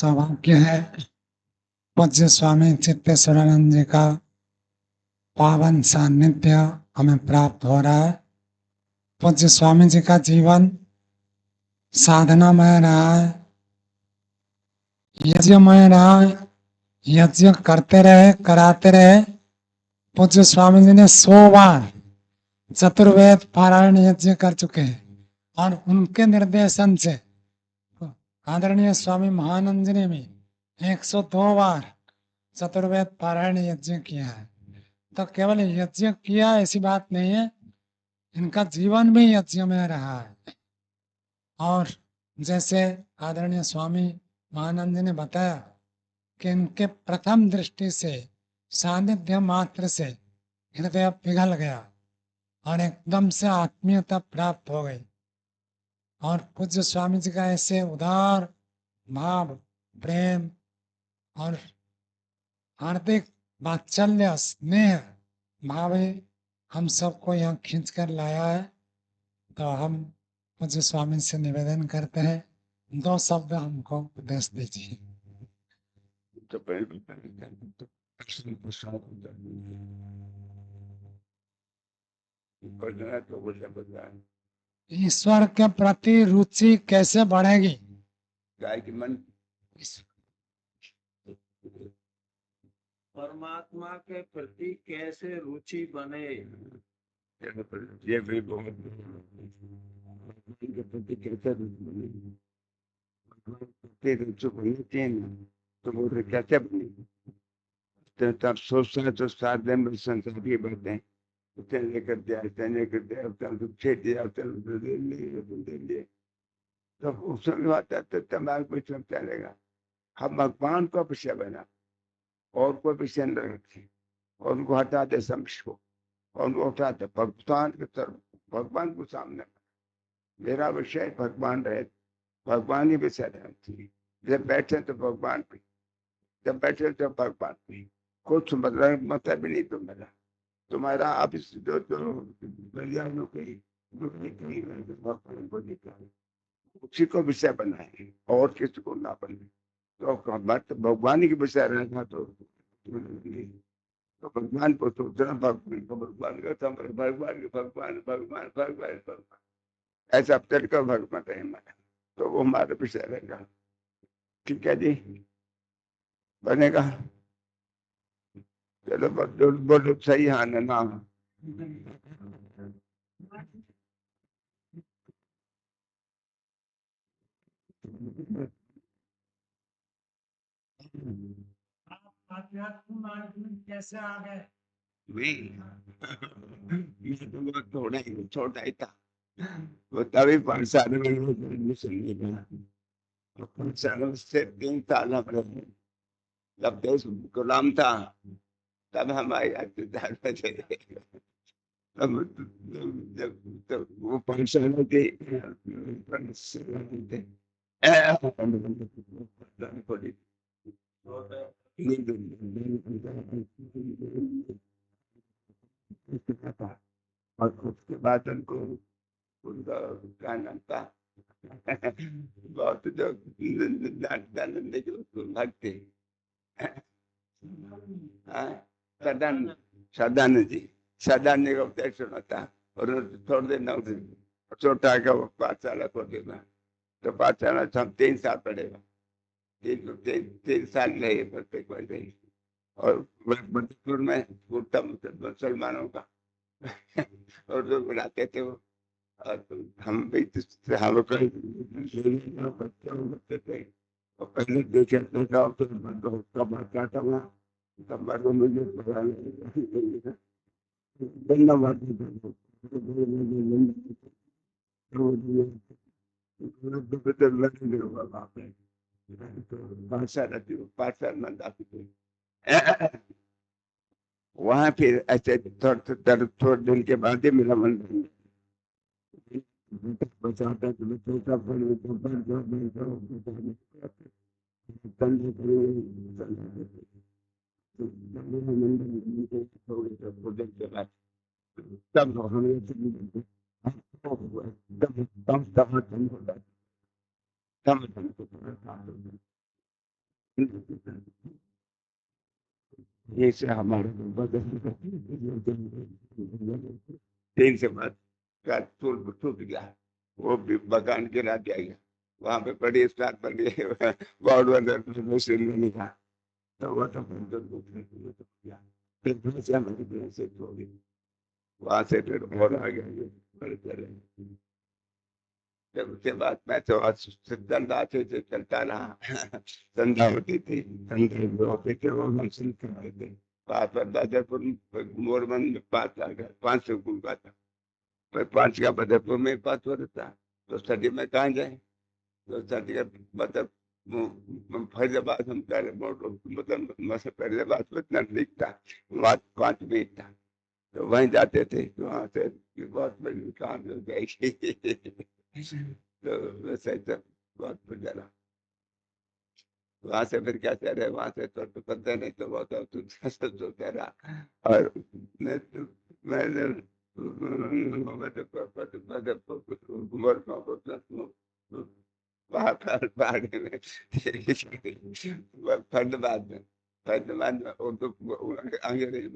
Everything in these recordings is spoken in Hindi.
सौभाग्य है पूज्य स्वामी चित्तेश्वरानंद जी का पावन सानिध्य हमें प्राप्त हो रहा है। पूज्य स्वामी जी का जीवन साधनामय रहा है, यज्ञमय रहा है, यज्ञ करते रहे, कराते रहे। पूज्य स्वामी जी ने 100 बार चतुर्वेद पारायण यज्ञ कर चुके हैं और उनके निर्देशन से आदरणीय स्वामी महानंद जी ने भी 102 बार चतुर्वेद पारायण यज्ञ किया है। तो केवल यज्ञ किया ऐसी बात नहीं है, इनका जीवन भी यज्ञ में रहा है। और जैसे आदरणीय स्वामी महानंद जी ने बताया कि इनके प्रथम दृष्टि से सानिध्य मात्र से हृदय पिघल गया और एकदम से आत्मीयता प्राप्त हो गई। और पूज्य स्वामी जी का ऐसे उदार भाव, प्रेम और हार्दिक वात्सल्य स्नेह भाव हम सबको यहाँ खींच कर लाया है। तो हम पूज्य स्वामी से निवेदन करते हैं, 2 शब्द हमको उपदेश दीजिए। ईश्वर के प्रति रुचि कैसे बढ़ेगी? गाय के मन परमात्मा के प्रति कैसे रुचि बने? ये भी बहुत के प्रति कैसे रुचि बने तो वो कैसे बने? तो तब सोचता है तो 7 दिन में संसार की बातें उसे लेकर दिया, लेकर दिया, छेड़ दिया, दे लिए। तब उस समय आता है तो दिमाग में सब चलेगा हम भगवान को विषय बना और कोई विषय न रखे और उनको हटा दे समझ को और उनको उठा दे भगवान की तरफ, भगवान को सामने। मेरा विषय भगवान रहे, भगवान ही विषय रहती। जब बैठे तो भगवान पे, जब बैठे तो भगवान पे, कुछ मतलब भी नहीं तो मेरा तुम्हारा आप जो उसी को विषय बनाए और किसी को ना बने। तो भगवान के विषय रहना तो भगवान को सोचना, भगवान को भगवान का भगवान भगवान भगवान भगवान भगवान ऐसा चल कर भगवान रहे हमारा, तो वो हमारा विषय रहेगा। ठीक है जी, बनेगा। चलो बोलो सही हाँ ना। आध्यात्म मार्ग में कैसे आ गए? मैं तो बहुत छोटा ही था, वो तभी 5 साल में एडमिशन लिया। 5 सालों से 3 साल हम जब देश गुलाम था तब हमारे जब वो 5 साल के और उसके बाद उनको उनका क्या नाम था बहुत जो भक्त थे सदानंद जी, सदानंद का उपदेश सुना था और थोड़ी देर 9 दिन छोटा का वो पाठशाला खोल देना। तो पाठशाला हम 3 साल पढ़ेगा, 3 साल रहे प्रत्येक बार रही। और मणिपुर में पूर्ता मुसलमानों का और जो बुलाते थे वो, और हम भी हम लोग बच्चे थे और पहले देखे क्या था वहाँ तब बार वो मुझे वहां फिर ऐसे थोड़े दिन के बाद ही मेरा मन बचाता तब हमें एकदम ये से हमारे तीन से बाद का पुल टूट गया, वो भी मकान गिरा दिया गया। वहां पे बड़ी स्टार बनी बहुत बड़ा मुस्लिम ने लिखा, तो वो तो गया। फिर फिर से हमारी ट्रेन से हो गई, वहां से फिर और आ गया ये बड़े तरह। जब उसके बाद मैं तो धंधा अच्छे से चलता रहा। धंधा होती थी, धंधे होते थे वो हम शुरू करते थे। पास पर बादरपुर मोरबन में 5 लाख 500 कुल का था। पर 5 का बदरपुर में 5 हो था, तो सर्दी में कहाँ जाए। तो सर्दी का मतलब फैजाबाद हम मतलब फैजाबाद में इतना नजदीक था, वहाँ 5 मिनट था। तो वहीं जाते थे, तो वहाँ से बहुत बड़ी काम हो जाएगी। तो वैसे सब बहुत गुजारा। वहां से फिर क्या कह रहे, वहां से तो पता नहीं, तो बहुत सोचता रहा। और मैं तो मैंने पहाड़ी में फैजाबाद में, फैजाबाद में उर्दू अंग्रेजी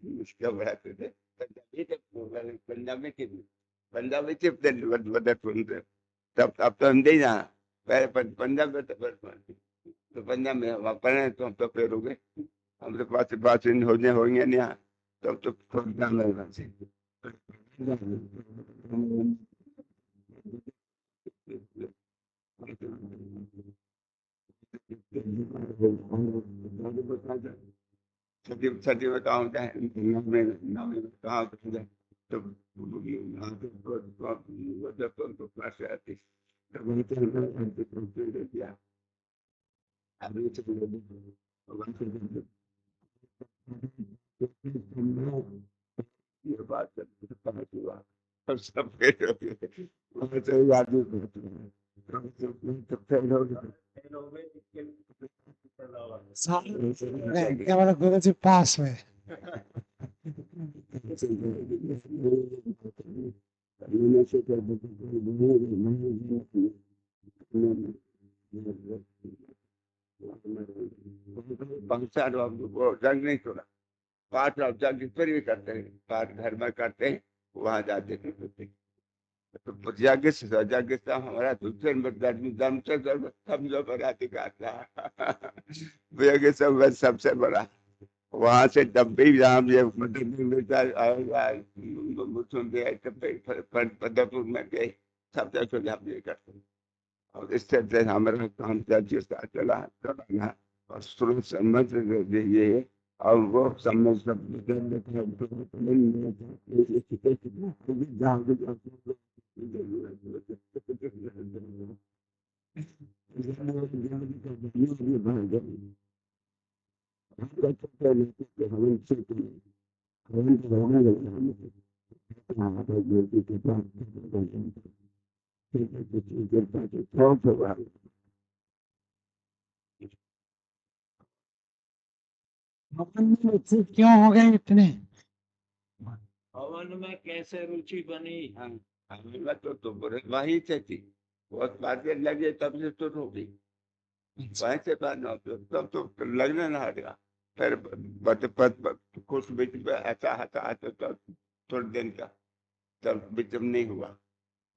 मुश्किल बढ़ाते थे। पंजाबी थे, पंजाबी थे बदरपुर। तब अब तो हम नहीं जहाँ पहले पंजाब में तो पंजाब में वहाँ पढ़े, तो हम तो फेर हो गए। हम तो पास होने होंगे नहीं यहाँ, तब तो थोड़ा ध्यान लगना चाहिए। छठी छठी में कहाँ होता है, नवमी में कहाँ होता है। तो यहाँ तो क्लास से आती, तो वहीं पे हमने दे दिया। अभी से वहीं से ये बात जब समझ हुआ, अब सब फेल हो गए। वहाँ से याद नहीं करते हैं। तो फेल हो गया। फेल हो गए, इसके अलावा केवल गुरु जी पास हुए। पंचायत वो जंग नहीं छोड़ा, पाठ अब जंग फिर भी करते हैं, पाठ घर में करते हैं, वहां जाते थे। तो यज्ञ से हमारा दूसरे नंबर धर्म से समझो बड़ा अधिकार था। यज्ञ से सबसे बड़ा। वहां से जब भी जहाँ ये पदरपुर में गए, सबसे पहले हम ये करते हैं। और इससे से हमारा काम राज्य का चला चलाना, और शुरू समझ ये है। और वो समझ सब जहाँ भी अपन में रुचि क्यों हो गए इतने? हवन में कैसे रुचि बनी? हाँ, हमें तो वही से थी, बहुत बातें लगे तब से तो हो गई। वहीं से बात ना होती, तब तो लगने ना हटेगा। फिर कुछ बीच में ऐसा आता आता तो थोड़े दिन का, तब बीच में नहीं हुआ।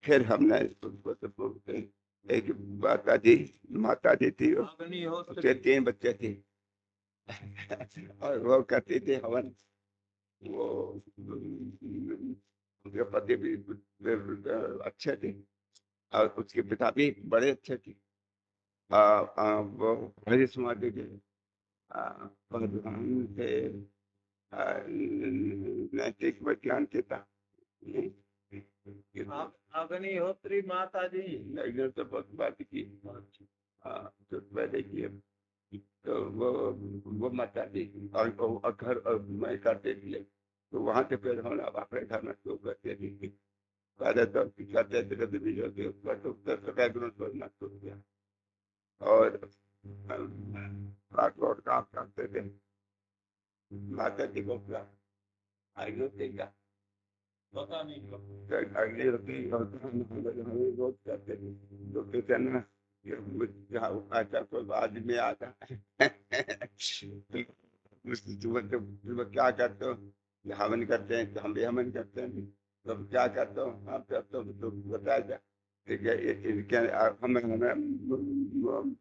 फिर हमने उसको तो बोलते हैं, एक माता जी थी, उसके अग्निहोत्री 3 बच्चे थे। और वो करते थे हवन। वो उनके पति भी अच्छे थे, और उसके पिता भी बड़े अच्छे थे। वो हरी समाज के प्रधान थे, नैतिक विज्ञान के था। अग्निहोत्री माता जी। लेकिन तो बहुत बात की, तो पहले की है। तो वो माता जी, और घर और मैं करते थे। तो वहां से फिर हम अपने घर में शुरू करते थे। पहले तो करते थे, कभी भी होते उसका तो बैकग्राउंड छोड़ना शुरू किया। और और काम करते थे, माता जी को आगे देगा। पता नहीं कब। तो अगली होती होता हम रोज करते थे। तो कहते हैं ना कि ऐसा कोई आदमी आता है तो क्या करते हो? कि हवन करते हैं। तो हम भी हवन करते हैं। तो क्या करते हो आप? करते हो तो बताया जाए। ठीक है, इनके हमें हमें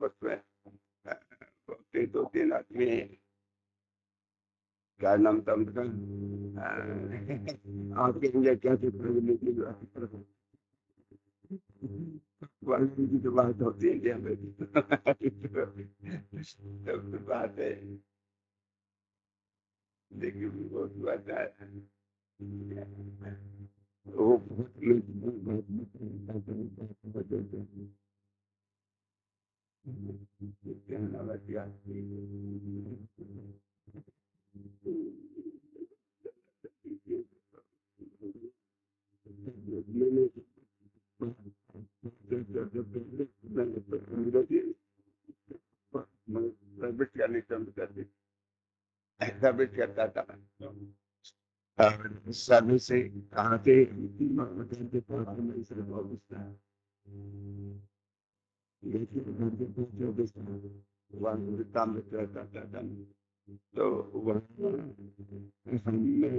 बस में दो तीन आदमी हैं। क्या नाम था उनका? आपके लिए क्या वाल्मीकि की तो बात होती है क्या तब तो बात है। देखिए बहुत बात है। वो सर्विस करने सर्विस करता था। सर्विस से कहाँ से काम रहता था। तो वहाँ हमने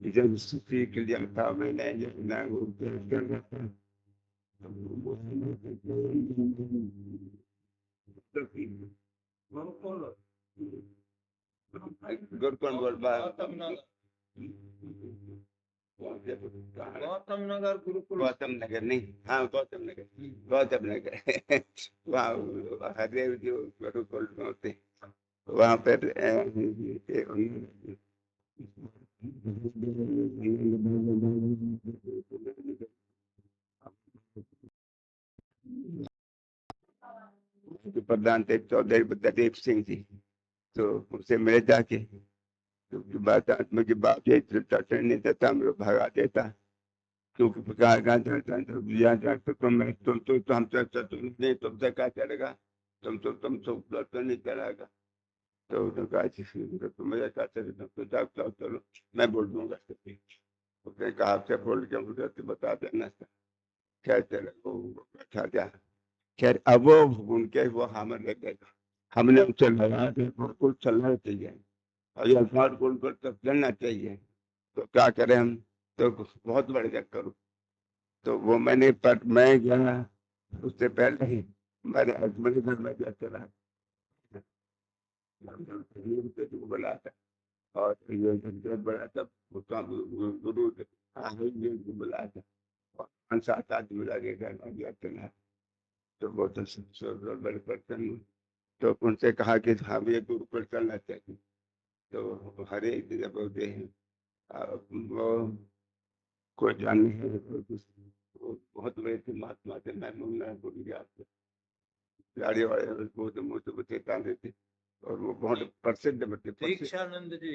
जब सीख लिया था मैंने ना वो कर रहा था। गुरुकुल गुरुकुल बोल गौतम नगर, गौतम नगर गुरुकुल। गौतम नगर नहीं, हाँ गौतम नगर, गौतम नगर वहाँ हरदेव जो गुरुकुल में होते वहाँ पर जो प्रधान थे चौधरी बुद्धदेव सिंह जी। तो उनसे मिले जाके तो बात मुझे बाप ये चटन नहीं देता, मेरे भगा देता। क्योंकि कहा कहाँ चलता तो यहाँ जाकर तो हम तो नहीं तुमसे क्या चलेगा? तुम तो नहीं चलेगा। तो उन्होंने कहा तो मुझे क्या चले तुम तो जाओ चलो मैं बोल दूंगा। उसने कहा आपसे बोल के मुझे तो बता देना। क्या चलेगा वो बैठा गया। खैर अब वो उनके वो हमें ले गए। हमने उनसे लगा कि बिल्कुल चलना चाहिए और ये अल्फाज बिल्कुल तक चलना चाहिए। तो क्या करें हम? तो बहुत बढ़िया करो। तो वो मैंने पर मैं गया उससे पहले ही मैंने अजमेर घर में गया चला को बुलाया था। और ये जगह बड़ा था उसका गुरु को बुलाया था। और 5-7 आदमी लगे घर में गया चला। तो बहुत बड़े पर्सन हुए। तो उनसे कहा कि हम ये गुरु पर चलना चाहिए। तो हर एक जगह बोलते हैं वो कोई जानने है कोई कुछ। वो बहुत बड़े थे महात्मा थे, मैं मुन्ना भूल गया आपसे। गाड़ी वाले बहुत मुँह से बच्चे कांदे थे। और वो बहुत प्रसिद्ध बच्चे दीक्षानंद जी,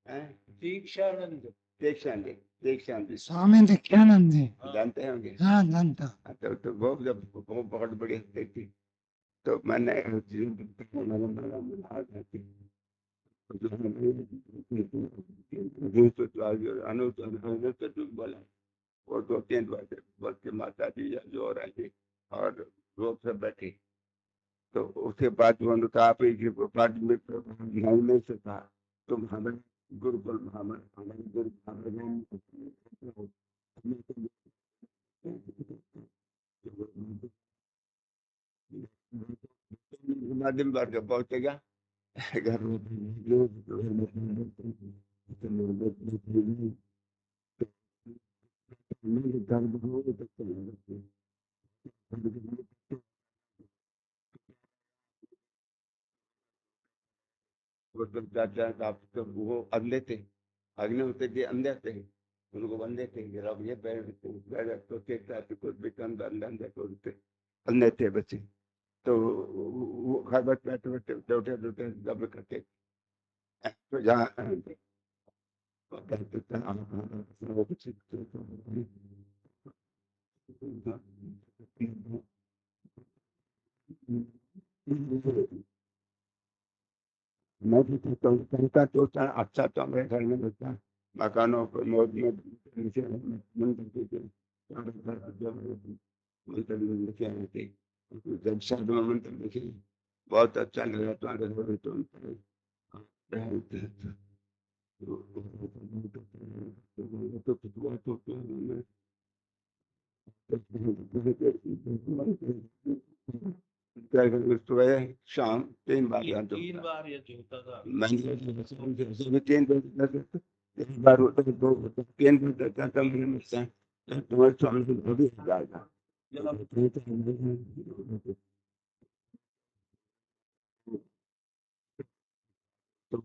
हैं। दीक्षानंद दीक्षांत जी, दीक्षांत जी स्वामी दीक्षानंद जी। जानते होंगे। हाँ जानता। तो वो जब वो बहुत बड़ी हस्ती थी। तो मैंने बोला और 2-3 वर्ष के माता जी या जो और आई और रोज से बैठी। तो उसके बाद वो उन्होंने आप ही बाद में से था। तुम हमें गुरुकुल हमारे गुरु माध्यम वर्ग पहुंचेगा घर वो तो चाचा आप तो वो अंधे थे। अग्नि होते थे अंधे थे। उनको बंदे थे कि अब ये पैर तो देखता तो कुछ भी कम अंधे को अंधे थे बच्चे। तो वो हर बात बैठे बैठे उठे उठे दब करते। तो जहाँ वो कुछ मैं भी कहता तो अच्छा तो मेरे घर में बच्चा मकानों पर मौत में नीचे मंदिर के मंदिर लिखे आए थे। जब शब्द में मंदिर लिखे बहुत अच्छा लगा तुम्हारे घर तो सुबह शाम 3 बार याद तीन होता बार ये जोता था। मैंने 3 बार 1 बार होता है 2 3 बार देता था मैंने मुझसे तुम्हारे स्वामी को थोड़ी जाएगा तो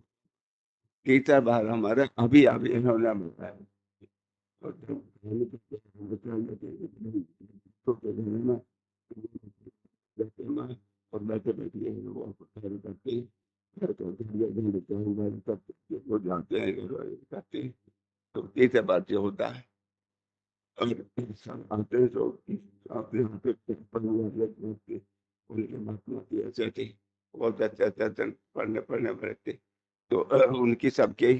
तीसरा बार हमारा अभी अभी इन्होंने बताया और बैठे बैठे वो करते हैं वो जाते हैं करते हैं तो तीसरा बार जो होता है और सब आते हैं तो आते होते उनके महात्मा की ऐसे थे बहुत अच्छा अच्छा पढ़ने पढ़ने वाले थे तो उनकी सबके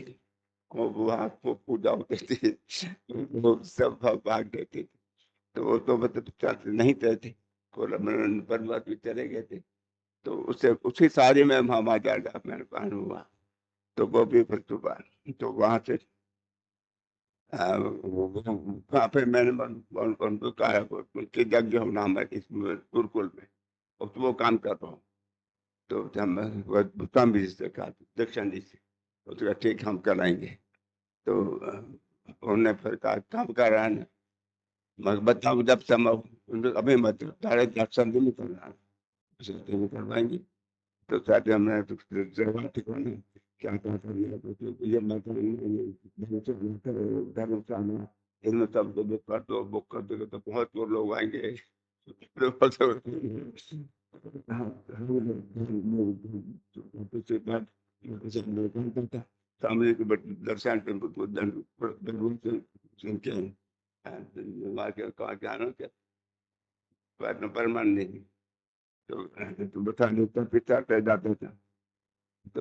वहाँ को पूजा होती थी वो सब भाग देते थे तो वो तो मतलब चलते नहीं थे परमात्मा भी चले गए थे तो उससे उसी सारी में हम आ जाएगा मेरे पान हुआ तो वो भी फिर सुबह तो वहां से वहाँ पे मैंने उनको कहा उनके यज्ञ हो नाम है इस गुरुकुल में और तो वो काम कर रहा हूँ तो जब मैं भूटान भी से कहा दक्षिण जी से उसका ठीक हम कराएंगे तो उन्होंने फिर कहा काम कराना मैं बताऊँ जब समय हो, अभी मत तारे दर्शन भी नहीं करना नहीं करवाएंगे तो साथ हमने तो जगह ठिकाना क्या क्या कर लिया तो ये मैं धर्मशाला इनमें सब लोग कर दो बुक कर दो तो बहुत वो लोग आएंगे सामने के दर्शन सुन के वहाँ के कहा क्या ना क्या परमान नहीं तो बता देता पिता पे जाते थे तो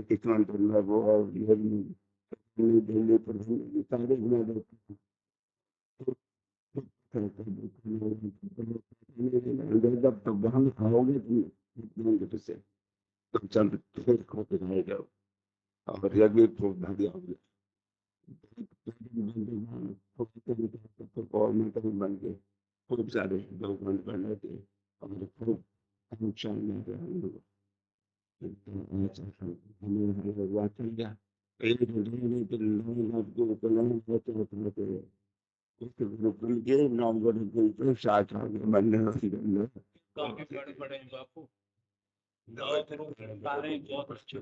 किसान वो और ये दिल्ली पर सारे घुमा देते जब तो वहां खाओगे तुम से तुम चंद फिर खो के खाएगा और यह भी खूब बढ़िया हो गया और मिलकर बन गए खूब सारे लोग बन रहे थे और खूब नुकसान में रहे हम लोग हमें हुआ चल गया एक गुरुकुल के 9 गुरुकुल के 7 बनने काफी बड़े बड़े हैं बापू। 9 गुरु सारे बहुत अच्छे।